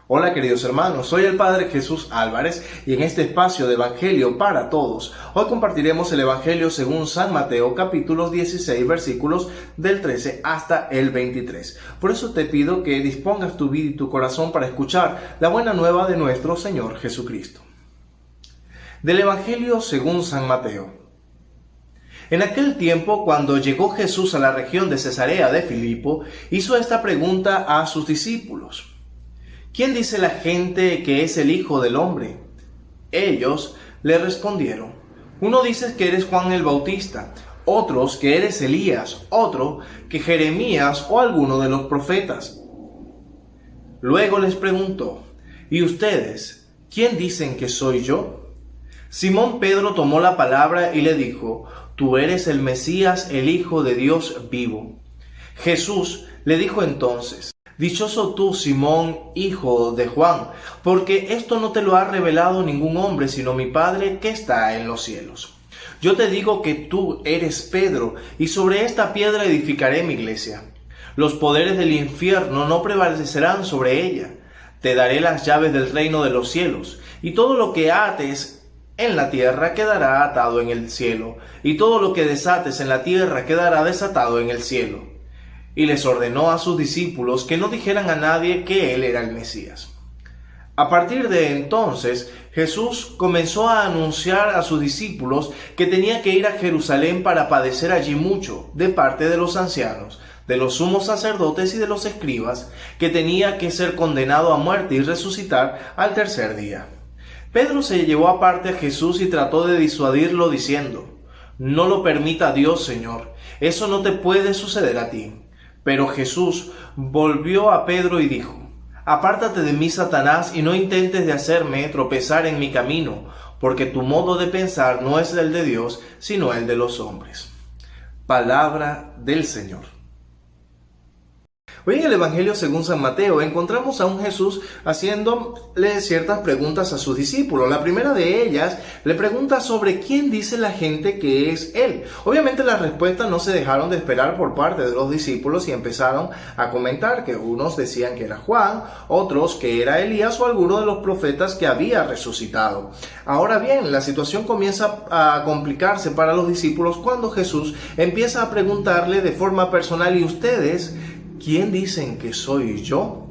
Hola queridos hermanos, soy el Padre Jesús Álvarez y en este espacio de Evangelio para Todos, hoy compartiremos el Evangelio según San Mateo capítulos 16 versículos del 13 hasta el 23. Por eso te pido que dispongas tu vida y tu corazón para escuchar la buena nueva de nuestro Señor Jesucristo. Del Evangelio según San Mateo. En aquel tiempo, cuando llegó Jesús a la región de Cesarea de Filipo, hizo esta pregunta a sus discípulos: ¿Quién dice la gente que es el Hijo del Hombre? Ellos le respondieron: uno dice que eres Juan el Bautista, otros que eres Elías, otro que Jeremías o alguno de los profetas. Luego les preguntó: ¿y ustedes, quién dicen que soy yo? Simón Pedro tomó la palabra y le dijo: tú eres el Mesías, el Hijo de Dios vivo. Jesús le dijo entonces: dichoso tú, Simón, hijo de Juan, porque esto no te lo ha revelado ningún hombre, sino mi Padre que está en los cielos. Yo te digo que tú eres Pedro, y sobre esta piedra edificaré mi iglesia. Los poderes del infierno no prevalecerán sobre ella. Te daré las llaves del reino de los cielos, y todo lo que ates en la tierra quedará atado en el cielo, y todo lo que desates en la tierra quedará desatado en el cielo. Y les ordenó a sus discípulos que no dijeran a nadie que él era el Mesías. A partir de entonces, Jesús comenzó a anunciar a sus discípulos que tenía que ir a Jerusalén para padecer allí mucho de parte de los ancianos, de los sumos sacerdotes y de los escribas, que tenía que ser condenado a muerte y resucitar al tercer día. Pedro se llevó aparte a Jesús y trató de disuadirlo diciendo: no lo permita Dios, Señor, eso no te puede suceder a ti. Pero Jesús volvió a Pedro y dijo: apártate de mí, Satanás, y no intentes de hacerme tropezar en mi camino, porque tu modo de pensar no es el de Dios, sino el de los hombres. Palabra del Señor. Hoy en el Evangelio según San Mateo encontramos a un Jesús haciéndole ciertas preguntas a sus discípulos. La primera de ellas le pregunta sobre quién dice la gente que es Él. Obviamente las respuestas no se dejaron de esperar por parte de los discípulos y empezaron a comentar que unos decían que era Juan, otros que era Elías o alguno de los profetas que había resucitado. Ahora bien, la situación comienza a complicarse para los discípulos cuando Jesús empieza a preguntarle de forma personal: ¿y ustedes quién dicen que soy yo?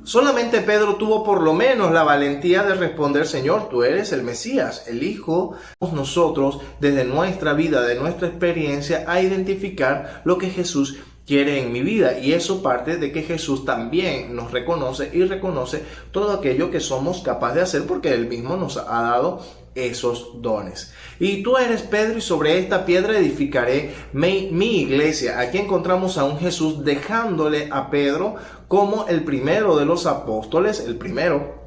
Solamente Pedro tuvo por lo menos la valentía de responder: Señor, tú eres el Mesías, el Hijo. Nosotros, desde nuestra vida, de nuestra experiencia, a identificar lo que Jesús quiere en mi vida, y eso parte de que Jesús también nos reconoce y reconoce todo aquello que somos capaces de hacer, porque Él mismo nos ha dado esos dones. Y tú eres Pedro, y sobre esta piedra edificaré mi iglesia. Aquí encontramos a un Jesús dejándole a Pedro como el primero de los apóstoles, el primero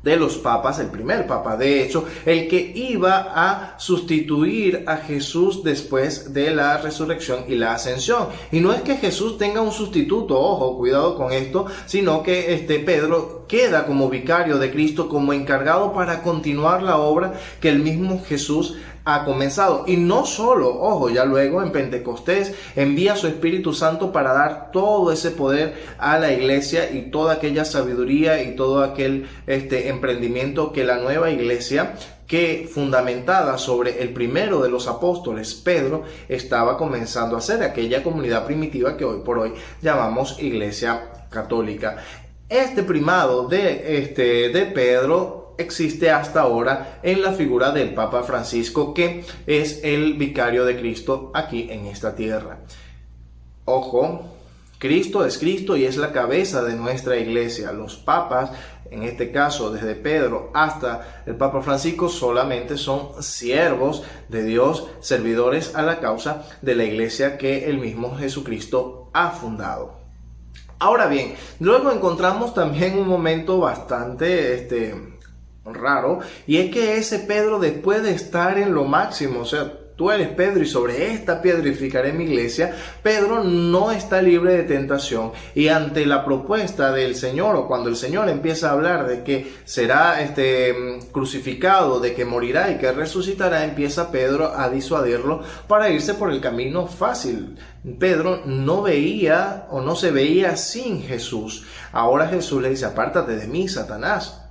de los papas, el primer papa, de hecho, el que iba a sustituir a Jesús después de la resurrección y la ascensión. Y no es que Jesús tenga un sustituto, ojo, cuidado con esto, sino que Pedro queda como vicario de Cristo, como encargado para continuar la obra que el mismo Jesús ha comenzado. Y no solo, ojo, ya luego en Pentecostés envía su Espíritu Santo para dar todo ese poder a la iglesia y toda aquella sabiduría y todo aquel emprendimiento que la nueva iglesia, que fundamentada sobre el primero de los apóstoles, Pedro, estaba comenzando a hacer, aquella comunidad primitiva que hoy por hoy llamamos Iglesia Católica. Este primado de Pedro existe hasta ahora en la figura del Papa Francisco, que es el vicario de Cristo aquí en esta tierra. Ojo, Cristo es Cristo y es la cabeza de nuestra iglesia. Los papas, en este caso desde Pedro hasta el Papa Francisco, solamente son siervos de Dios, servidores a la causa de la iglesia que el mismo Jesucristo ha fundado. Ahora bien, luego encontramos también un momento bastante raro, y es que ese Pedro, después de estar en lo máximo, o sea, tú eres Pedro y sobre esta piedra edificaré mi iglesia, Pedro no está libre de tentación, y ante la propuesta del Señor, o cuando el Señor empieza a hablar de que será crucificado, de que morirá y que resucitará, empieza Pedro a disuadirlo para irse por el camino fácil. Pedro no veía o no se veía sin Jesús. Ahora Jesús le dice: apártate de mí, Satanás.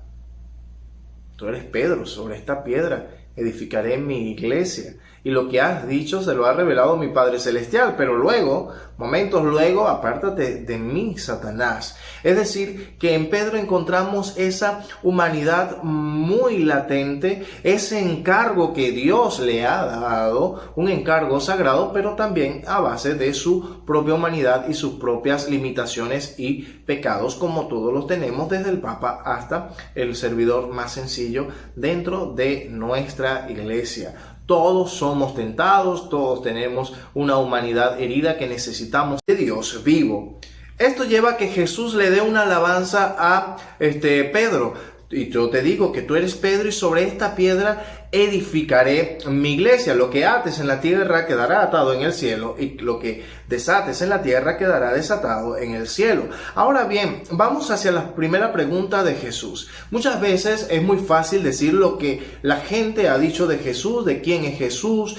Tú eres Pedro, sobre esta piedra edificaré mi iglesia, y lo que has dicho se lo ha revelado mi Padre Celestial. Pero luego, momentos luego, apártate de mí, Satanás. Es decir, que en Pedro encontramos esa humanidad muy latente, ese encargo que Dios le ha dado, un encargo sagrado, pero también a base de su propia humanidad y sus propias limitaciones y pecados, como todos los tenemos, desde el Papa hasta el servidor más sencillo dentro de nuestra iglesia. Todos somos tentados, todos tenemos una humanidad herida que necesitamos de Dios vivo. Esto lleva a que Jesús le dé una alabanza a Pedro. Y yo te digo que tú eres Pedro y sobre esta piedra edificaré mi iglesia. Lo que ates en la tierra quedará atado en el cielo, y lo que desates en la tierra quedará desatado en el cielo. Ahora bien, vamos hacia la primera pregunta de Jesús. Muchas veces es muy fácil decir lo que la gente ha dicho de Jesús, de quién es Jesús,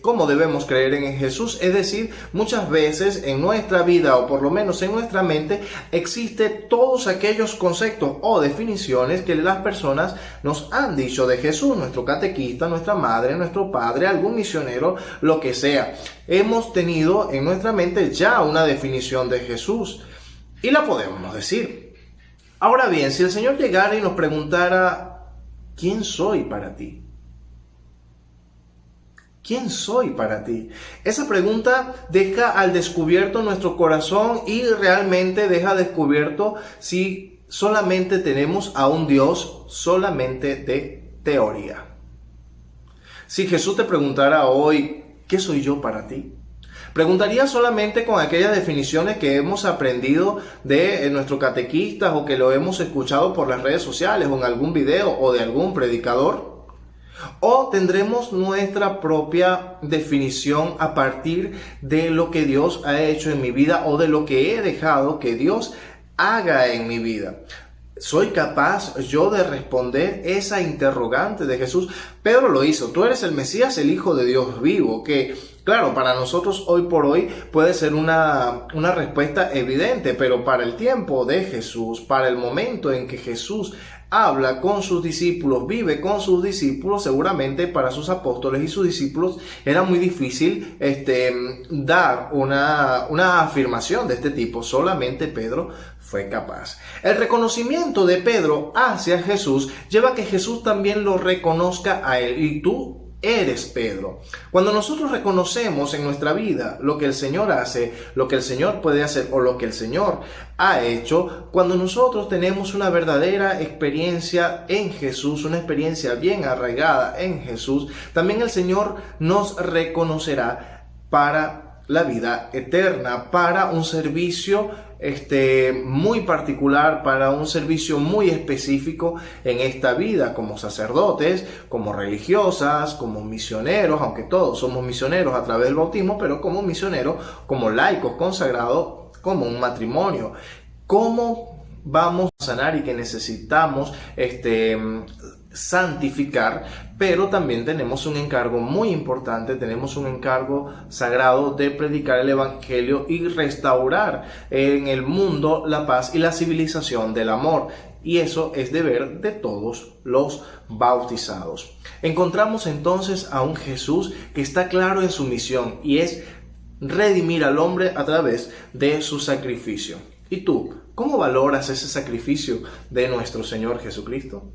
cómo debemos creer en Jesús. Es decir, muchas veces en nuestra vida, o por lo menos en nuestra mente, existen todos aquellos conceptos o definiciones que las personas nos han dicho de Jesús, nuestro catequista, nuestra madre, nuestro padre, algún misionero, lo que sea. Hemos tenido en nuestra mente ya una definición de Jesús y la podemos decir. Ahora bien, si el Señor llegara y nos preguntara: ¿quién soy para ti? ¿Quién soy para ti? Esa pregunta deja al descubierto nuestro corazón y realmente deja descubierto si solamente tenemos a un Dios solamente de teoría. Si Jesús te preguntara hoy: ¿qué soy yo para ti? ¿Preguntaría solamente con aquellas definiciones que hemos aprendido de nuestro catequista o que lo hemos escuchado por las redes sociales o en algún video o de algún predicador? ¿O tendremos nuestra propia definición a partir de lo que Dios ha hecho en mi vida o de lo que he dejado que Dios haga en mi vida? ¿Soy capaz yo de responder esa interrogante de Jesús? Pedro lo hizo. Tú eres el Mesías, el Hijo de Dios vivo, que claro, para nosotros hoy por hoy puede ser una respuesta evidente, pero para el tiempo de Jesús, para el momento en que Jesús habla con sus discípulos, vive con sus discípulos, seguramente para sus apóstoles y sus discípulos era muy difícil dar una afirmación de este tipo. Solamente Pedro fue capaz. El reconocimiento de Pedro hacia Jesús lleva a que Jesús también lo reconozca a él. Y tú eres Pedro. Cuando nosotros reconocemos en nuestra vida lo que el Señor hace, lo que el Señor puede hacer o lo que el Señor ha hecho, cuando nosotros tenemos una verdadera experiencia en Jesús, una experiencia bien arraigada en Jesús, también el Señor nos reconocerá para la vida eterna, para un servicio muy particular, para un servicio muy específico en esta vida, como sacerdotes, como religiosas, como misioneros, aunque todos somos misioneros a través del bautismo, pero como misioneros, como laicos consagrados, como un matrimonio. ¿Cómo vamos a sanar y que necesitamos santificar? Pero también tenemos un encargo muy importante, tenemos un encargo sagrado de predicar el Evangelio y restaurar en el mundo la paz y la civilización del amor. Y eso es deber de todos los bautizados. Encontramos entonces a un Jesús que está claro en su misión y es redimir al hombre a través de su sacrificio. ¿Y tú, cómo valoras ese sacrificio de nuestro Señor Jesucristo?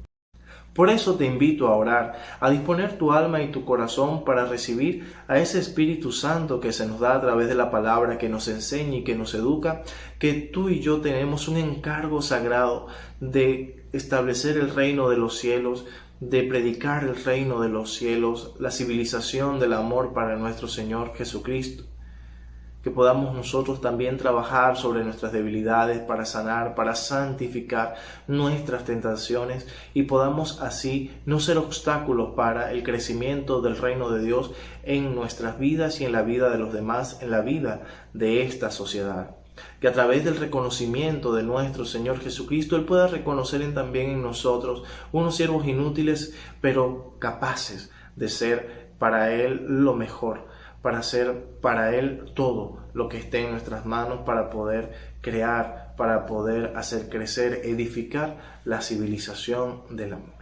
Por eso te invito a orar, a disponer tu alma y tu corazón para recibir a ese Espíritu Santo que se nos da a través de la palabra, que nos enseña y que nos educa, que tú y yo tenemos un encargo sagrado de establecer el reino de los cielos, de predicar el reino de los cielos, la civilización del amor para nuestro Señor Jesucristo. que podamos nosotros también trabajar sobre nuestras debilidades para sanar, para santificar nuestras tentaciones y podamos así no ser obstáculos para el crecimiento del reino de Dios en nuestras vidas y en la vida de los demás, en la vida de esta sociedad. Que a través del reconocimiento de nuestro Señor Jesucristo, Él pueda reconocer también en nosotros unos siervos inútiles, pero capaces de ser para Él lo mejor, para hacer para Él todo lo que esté en nuestras manos para poder crear, para poder hacer crecer, edificar la civilización del amor.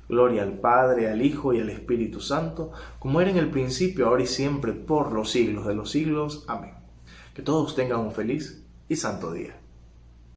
Gloria al Padre, al Hijo y al Espíritu Santo, como era en el principio, ahora y siempre, por los siglos de los siglos. Amén. Que todos tengan un feliz y santo día.